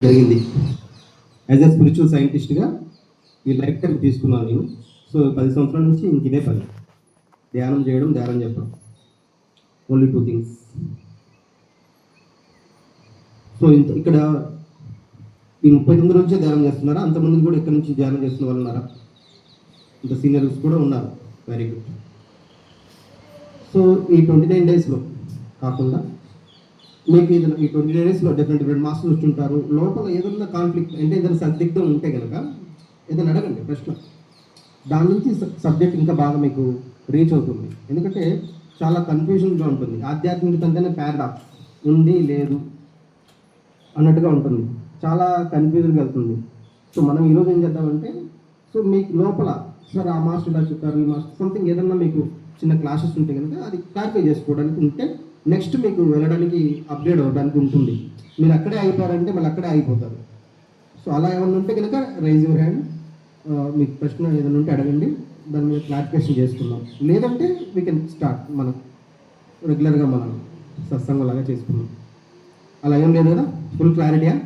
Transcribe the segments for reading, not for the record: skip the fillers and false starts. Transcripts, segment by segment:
జరిగింది. As a spiritual సైంటిస్ట్గా ఈ life time తీసుకున్నాను నేను. సో 10 సంవత్సరాల నుంచి ఇంక ఇదే పని, ధ్యానం చేయడం, ధ్యానం చెప్పడం, ఓన్లీ 2 థింగ్స్. సో ఇక్కడ ఈ 39 రోజే ధ్యానం చేస్తున్నారా? అంతమంది కూడా ఇక్కడ నుంచి ధ్యానం చేస్తున్న వాళ్ళు ఉన్నారా? ఇంత సీనియర్స్ కూడా ఉన్నారు. Very good. సో ఈ 29 డేస్లో కాకుండా మీకు ఈ 29 డేస్లో డిఫరెంట్ మాస్టర్స్ వచ్చుంటారు. లోపల ఏదైనా కాన్ఫ్లిక్ట్ అంటే ఏదైనా సందిగ్ధం ఉంటే కనుక ఏదైనా అడగండి ప్రశ్న. దాని నుంచి సబ్జెక్ట్ ఇంకా బాగా మీకు రీచ్ అవుతుంది. ఎందుకంటే చాలా కన్ఫ్యూజన్గా ఉంటుంది. ఆధ్యాత్మికత అంటేనే పారాడాక్స్, ఉంది లేదు అన్నట్టుగా ఉంటుంది. చాలా కన్ఫ్యూజన్గా వెళ్తుంది. సో మనం ఈరోజు ఏం చేద్దామంటే, సో మీకు లోపల సార్ ఆ మాస్టర్ ఇలా చెప్పారు, ఈ మాస్టర్ సంథింగ్ ఏదన్నా మీకు చిన్న క్లాసెస్ ఉంటే కనుక అది క్లారిఫై చేసుకోవడానికి ఉంటే నెక్స్ట్ మీకు వెళ్ళడానికి అప్గ్రేడ్ అవ్వడానికి ఉంటుంది. మీరు అక్కడే అయిపోయారంటే మళ్ళీ అక్కడే అయిపోతారు. సో అలా ఏమన్నా ఉంటే కనుక రైజ్ యువర్ హ్యాండ్, మీకు ప్రశ్న ఏదైనా ఉంటే అడగండి, దాని మీద క్లారిఫికేషన్ చేసుకుందాం. లేదంటే వీ కెన్ స్టార్ట్ మనం రెగ్యులర్గా మనం సత్సంగం లాగా చేసుకుందాం. అలా ఏం లేదు కదా? ఫుల్ క్లారిటీయా?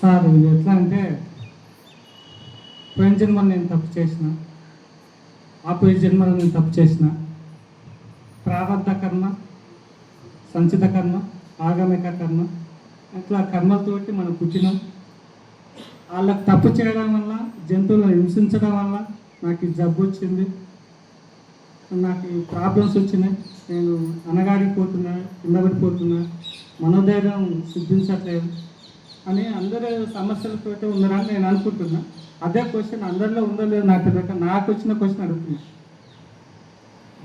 సార్ ఇది ఎట్లా అంటే, పోయిన జన్మలో నేను తప్పు చేసిన, ఆ పోయిన జన్మలో నేను తప్పు చేసిన, ప్రారంధ కర్మ, సంచిత కర్మ, ఆగమిక కర్మ, ఇట్లా కర్మతోటి మనం పుట్టినాం. వాళ్ళకి తప్పు చేయడం వల్ల, జంతువులను హింసించడం వల్ల నాకు ఈ జబ్బు వచ్చింది, నాకు ఈ ప్రాబ్లమ్స్ వచ్చినాయి, నేను అనగాడిపోతున్నా, కింద పడిపోతున్నా, మనోధైర్యం సిద్ధించట్లేదు అని అందరూ సమస్యలతో ఉన్నారని నేను అనుకుంటున్నా. అదే క్వశ్చన్ అందరిలో ఉందో లేదో నాకు తెలియక నాకు వచ్చిన క్వశ్చన్ అడుగుతున్నా.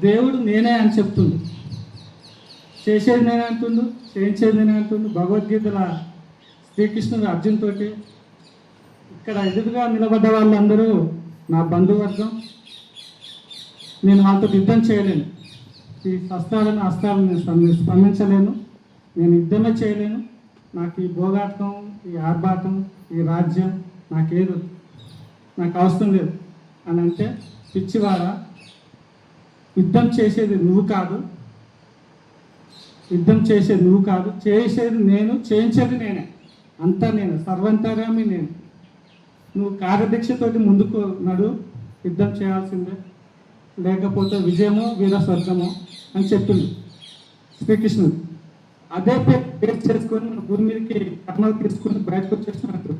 దేవుడు నేనే అని చెప్తుంది, చేసేది నేనే అంటుండు, చేయించేది నేనే అంటుండు. భగవద్గీతల శ్రీకృష్ణుడు అర్జున్ తోటి, ఇక్కడ ఎదురుగా నిలబడ్డ వాళ్ళందరూ నా బంధువర్గం, నేను వాళ్ళతో యుద్ధం చేయలేను. ఈ అస్త్రాలను నేను స్పందించలేను, నేను యుద్ధమే చేయలేను. నాకు ఈ భోగాటం, ఈ ఆర్భాటం, ఈ రాజ్యం నాకేదు, నాకు అవసరం లేదు అని అంటే, పిచ్చివాడా, యుద్ధం చేసేది నువ్వు కాదు, యుద్ధం చేసేది నువ్వు కాదు, చేసేది నేను, చేయించేది నేనే, అంతా నేను, సర్వంతర్యామి నేను. నువ్వు కార్యదీక్షతోటి ముందుకు నడు, యుద్ధం చేయాల్సిందే, లేకపోతే విజయమో వీర స్వర్గమో అని చెప్పింది శ్రీకృష్ణుడు. అదే పేరు చేసుకొని మన భూమి మీదకి కర్మలు తీసుకొని బయటకు వచ్చేసినట్టు